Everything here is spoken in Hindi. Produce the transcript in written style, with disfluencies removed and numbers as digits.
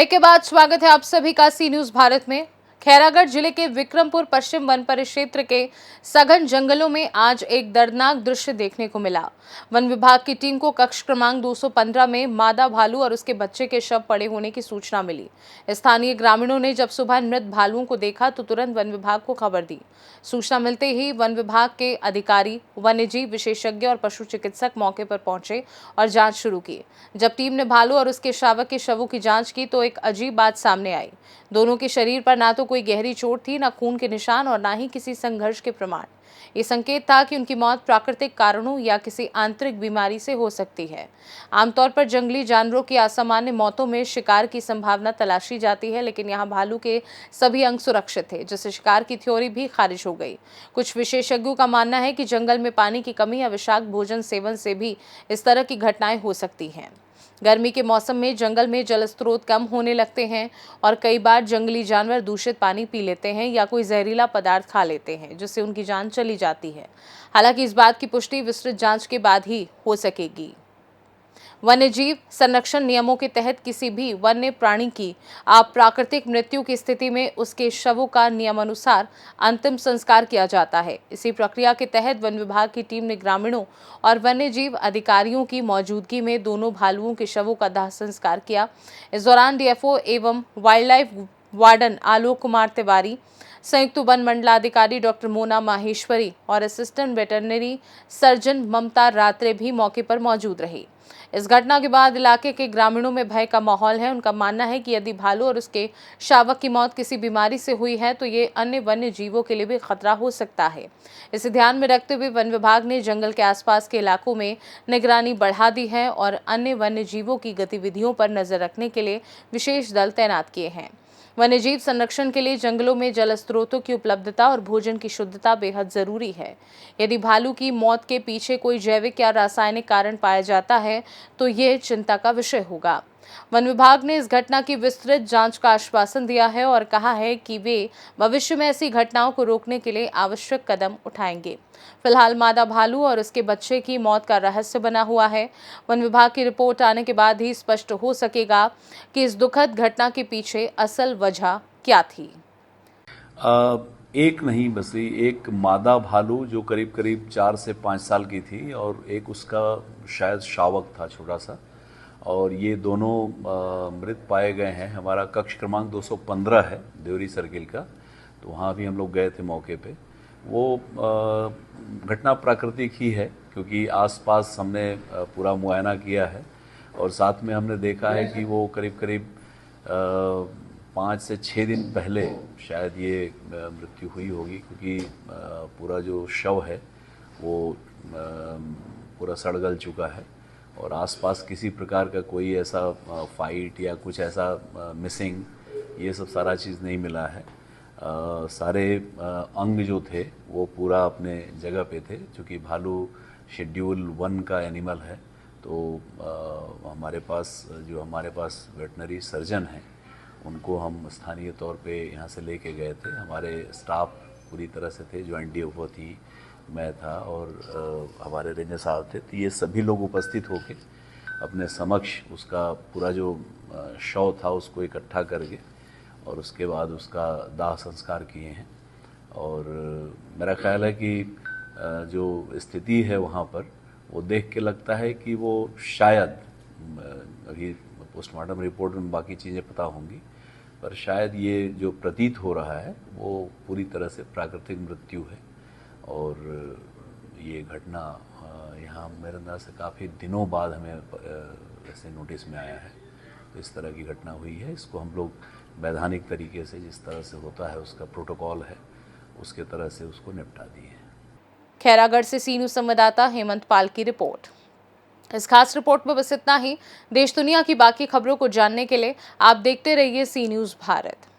ब्रेक के बाद स्वागत है आप सभी का सी न्यूज भारत में। खैरागढ़ जिले के विक्रमपुर पश्चिम वन परिक्षेत्र के सघन जंगलों में आज एक दर्दनाक दृश्य देखने को मिला। वन विभाग की टीम को कक्ष क्रमांक 215 में मादा भालू और उसके बच्चे के शव पड़े होने की सूचना मिली। स्थानीय ग्रामीणों ने जब सुबह मृत भालुओं को देखा तो तुरंत वन विभाग को खबर दी। सूचना मिलते ही वन विभाग के अधिकारी, वन्यजीव विशेषज्ञ और पशु चिकित्सक मौके पर पहुंचे और जांच शुरू की। जब टीम ने भालू और उसके शावक के शवों की जांच की तो एक अजीब बात सामने आई। दोनों के शरीर पर ना तो कोई गहरी चोट थी, ना खून के निशान और ना ही किसी संघर्ष के प्रमाण। ये संकेत था कि उनकी मौत प्राकृतिक कारणों या किसी आंतरिक बीमारी से हो सकती है। आमतौर पर जंगली जानवरों की असामान्य मौतों में शिकार की संभावना तलाशी जाती है, लेकिन यहाँ भालू के सभी अंग सुरक्षित थे, जिससे शिकार की थ्योरी भी खारिज हो गई। कुछ विशेषज्ञों का मानना है कि जंगल में पानी की कमी या विषाक्त भोजन सेवन से भी इस तरह की घटनाएं हो सकती हैं। गर्मी के मौसम में जंगल में जल स्रोत कम होने लगते हैं और कई बार जंगली जानवर दूषित पानी पी लेते हैं या कोई जहरीला पदार्थ खा लेते हैं, जिससे उनकी जान चली जाती है। हालांकि इस बात की पुष्टि विस्तृत जांच के बाद ही हो सकेगी। वन्यजीव संरक्षण नियमों के तहत किसी भी वन्य प्राणी की अप्राकृतिक मृत्यु की स्थिति में उसके शवों का नियमानुसार अंतिम संस्कार किया जाता है। इसी प्रक्रिया के तहत वन विभाग की टीम ने ग्रामीणों और वन्यजीव अधिकारियों की मौजूदगी में दोनों भालुओं के शवों का दाह संस्कार किया। इस दौरान डीएफओ एवं wild life warden Alok Kumar Tiwari, संयुक्त वन मंडलाधिकारी डॉक्टर मोना माहेश्वरी और असिस्टेंट वेटरनरी सर्जन ममता रात्रे भी मौके पर मौजूद रही। इस घटना के बाद इलाके के ग्रामीणों में भय का माहौल है। उनका मानना है कि यदि भालू और उसके शावक की मौत किसी बीमारी से हुई है तो ये अन्य वन्य जीवों के लिए भी खतरा हो सकता है। इसे ध्यान में रखते हुए वन विभाग ने जंगल के आसपास के इलाकों में निगरानी बढ़ा दी है और अन्य वन्य जीवों की गतिविधियों पर नजर रखने के लिए विशेष दल तैनात किए हैं। वन्यजीव संरक्षण के लिए जंगलों में जल स्रोतों की उपलब्धता और भोजन की शुद्धता बेहद जरूरी है। यदि भालू की मौत के पीछे कोई जैविक या रासायनिक कारण पाया जाता है तो ये चिंता का विषय होगा। वन विभाग ने इस घटना की विस्तृत जांच का आश्वासन दिया है और कहा है कि वे भविष्य में ऐसी घटनाओं को रोकने के लिए आवश्यक कदम उठाएंगे। फिलहाल मादा भालू और उसके बच्चे की मौत का रहस्य बना हुआ है। वन विभाग की रिपोर्ट आने के बाद ही स्पष्ट हो सकेगा कि इस दुखद घटना के पीछे असल वजह क्या थी। एक नहीं बसी एक मादा भालू जो करीब करीब 4 से 5 साल की थी और एक उसका शायद शावक था छोटा सा, और ये दोनों मृत पाए गए हैं। हमारा कक्ष क्रमांक 215 है देवरी सर्किल का, तो वहाँ भी हम लोग गए थे मौके पे। वो घटना प्राकृतिक ही है क्योंकि आसपास हमने पूरा मुआयना किया है और साथ में हमने देखा है कि वो करीब करीब 5 से 6 दिन पहले शायद ये मृत्यु हुई होगी, क्योंकि पूरा जो शव है वो पूरा सड़ गल चुका है और आसपास किसी प्रकार का कोई ऐसा फाइट या कुछ ऐसा मिसिंग, ये सब सारा चीज़ नहीं मिला है। सारे अंग जो थे वो पूरा अपने जगह पे थे। चूँकि भालू शेड्यूल 1 का एनिमल है तो हमारे पास वेटनरी सर्जन हैं, उनको हम स्थानीय तौर पे यहाँ से लेके गए थे। हमारे स्टाफ पूरी तरह से थे, ज्वाइंट डीएफओ थी, मैं था और हमारे रेंजर साहब थे। तो ये सभी लोग उपस्थित होके अपने समक्ष उसका पूरा जो शव था उसको इकट्ठा करके और उसके बाद उसका दाह संस्कार किए हैं। और मेरा ख्याल है कि जो स्थिति है वहाँ पर वो देख के लगता है कि वो शायद, अभी पोस्टमार्टम रिपोर्ट में बाकी चीज़ें पता होंगी, पर शायद ये जो प्रतीत हो रहा है वो पूरी तरह से प्राकृतिक मृत्यु है। और ये घटना यहाँ मेरे अंदाज से काफ़ी दिनों बाद हमें ऐसे नोटिस में आया है। तो इस तरह की घटना हुई है। इसको हम लोग वैधानिक तरीके से, जिस तरह से होता है उसका प्रोटोकॉल है, उसके तरह से उसको निपटा दिए हैं। खैरागढ़ से सी न्यूज संवाददाता हेमंत पाल की रिपोर्ट। इस खास रिपोर्ट में बस इतना ही। देश दुनिया की बाकी खबरों को जानने के लिए आप देखते रहिए सी न्यूज भारत।